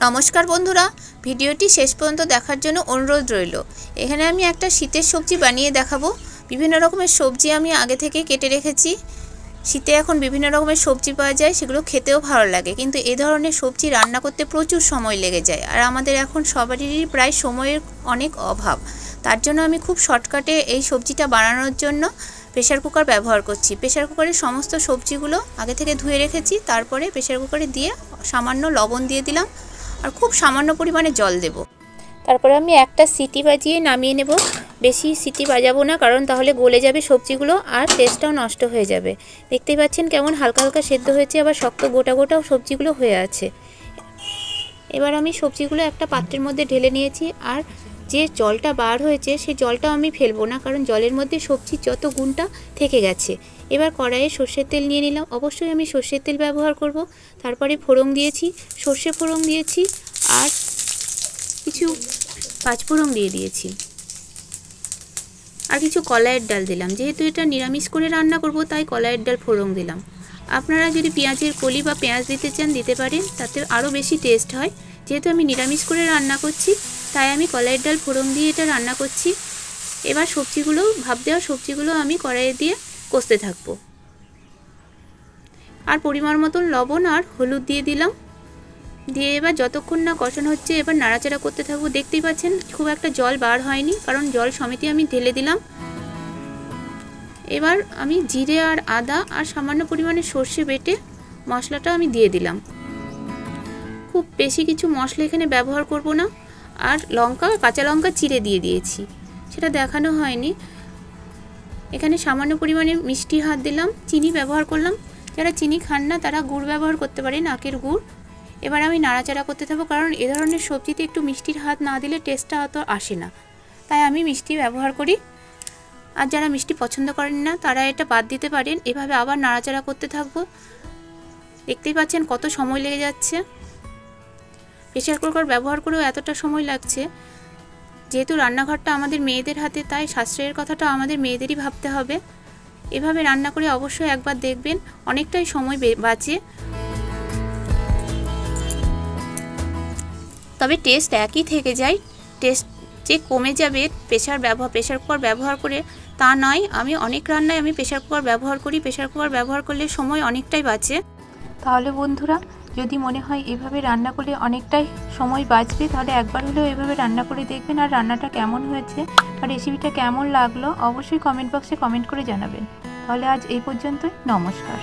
নমস্কার বন্ধুরা, ভিডিওটি শেষ পর্যন্ত দেখার জন্য অনুরোধ রইল। এখানে আমি একটা শীতের সবজি বানিয়ে দেখাবো। বিভিন্ন রকমের সবজি আমি আগে থেকে কেটে রেখেছি। শীতে এখন বিভিন্ন রকমের সবজি পাওয়া যায়, সেগুলো খেতেও ভালো লাগে, কিন্তু এই ধরনের সবজি রান্না করতে প্রচুর সময় লেগে যায়। আর আমাদের এখন সবারই প্রায় সময়ের অনেক অভাব। তার জন্য আমি খুব শর্টকাটে এই সবজিটা বানানোর জন্য প্রেসার কুকার ব্যবহার করছি। প্রেসার কুকারে সমস্ত সবজিগুলো আগে থেকে ধুয়ে রেখেছি, তারপরে প্রেসার কুকারে দিয়ে সামান্য লবণ দিয়ে দিলাম আর খুব সামান্য পরিমাণে জল দেব। তারপরে আমি একটা সিটি বাজিয়ে নামিয়ে নেব। বেশি সিটি বাজাবো না, কারণ তাহলে গলে যাবে সবজিগুলো আর টেস্টটাও নষ্ট হয়ে যাবে। দেখতেই পাচ্ছেন কেমন হালকা হালকা সেদ্ধ হয়েছে, আবার শক্ত গোটা গোটাও সবজিগুলো হয়ে আছে। এবার আমি সবজিগুলো একটা পাত্রের মধ্যে ঢেলে নিয়েছি, আর যে জলটা বার হয়েছে সেই জলটাও আমি ফেলবো না, কারণ জলের মধ্যে সবজির যত গুণটা থেকে গেছে। এবার কড়াইয়ে সর্ষের তেল নিয়ে নিলাম। অবশ্যই আমি সর্ষের তেল ব্যবহার করব। তারপরে ফোড়ন দিয়েছি, সর্ষে ফোড়ন দিয়েছি আর কিছু পাঁচফোড়ন দিয়ে দিয়েছি আর কিছু কলাইয়ের ডাল দিলাম। যেহেতু এটা নিরামিষ করে রান্না করব, তাই কলাইয়ের ডাল ফোড়ন দিলাম। আপনারা যদি পেঁয়াজের কলি বা পেঁয়াজ দিতে চান দিতে পারেন, তাতে আরও বেশি টেস্ট হয়। যেহেতু আমি নিরামিষ করে রান্না করছি, তাই আমি কলাইয়ের ডাল ফোড়ন দিয়ে এটা রান্না করছি। এবার সবজিগুলো, ভাপ দেওয়া সবজিগুলো আমি কড়াইয়ে দিয়ে কষতে থাকবো। আর পরিমাণ মতন লবণ আর হলুদ দিয়ে দিলাম। দিয়ে এবার যতক্ষণ না কষানো হচ্ছে, এবার নাড়াচাড়া করতে থাকবো। দেখতেই পাচ্ছেন খুব একটা জল বার হয়নি, কারণ জল সমেতই আমি ঢেলে দিলাম। এবার আমি জিরে আর আদা আর সামান্য পরিমাণে সর্ষে বেটে মশলাটা আমি দিয়ে দিলাম। খুব বেশি কিছু মশলা এখানে ব্যবহার করব না। আর লঙ্কা, কাঁচা লঙ্কা চিড়ে দিয়ে দিয়েছি, সেটা দেখানো হয়নি। এখানে সামান্য পরিমাণে মিষ্টির হাত দিলাম, চিনি ব্যবহার করলাম। যারা চিনি খান না তারা গুড় ব্যবহার করতে পারেন, আখের গুড়। এবার আমি নাড়াচাড়া করতে থাকবো, কারণ এ ধরনের সবজিতে একটু মিষ্টির হাত না দিলে টেস্টটা অত আসে না, তাই আমি মিষ্টি ব্যবহার করি। আর যারা মিষ্টি পছন্দ করেন না তারা এটা বাদ দিতে পারেন। এভাবে আবার নাড়াচাড়া করতে থাকবো। দেখতেই পাচ্ছেন কত সময় লেগে যাচ্ছে। প্রেসার কুকার ব্যবহার করেও এতটা সময় লাগছে। যেহেতু রান্নাঘরটা আমাদের মেয়েদের হাতে, তাই সাশ্রয়ের কথাটা আমাদের মেয়েদেরই ভাবতে হবে। এভাবে রান্না করে অবশ্যই একবার দেখবেন, অনেকটাই সময় বাঁচে। তবে টেস্ট একই থেকে যায়, টেস্ট যে কমে যাবে প্রেসার কুকার ব্যবহার করে তা নয়। আমি অনেক রান্নায় আমি প্রেসার কুকার ব্যবহার করি। প্রেসার কুকার ব্যবহার করলে সময় অনেকটাই বাঁচে। তাহলে বন্ধুরা, যদি মনে হয় এভাবে রান্না করলে অনেকটাই সময় বাঁচবে, তাহলে একবার হলেও এভাবে রান্না করে দেখবেন। আর রান্নাটা কেমন হয়েছে বা রেসিপিটা কেমন লাগলো অবশ্যই কমেন্ট বক্সে কমেন্ট করে জানাবেন। তাহলে আজ এই পর্যন্তই। নমস্কার।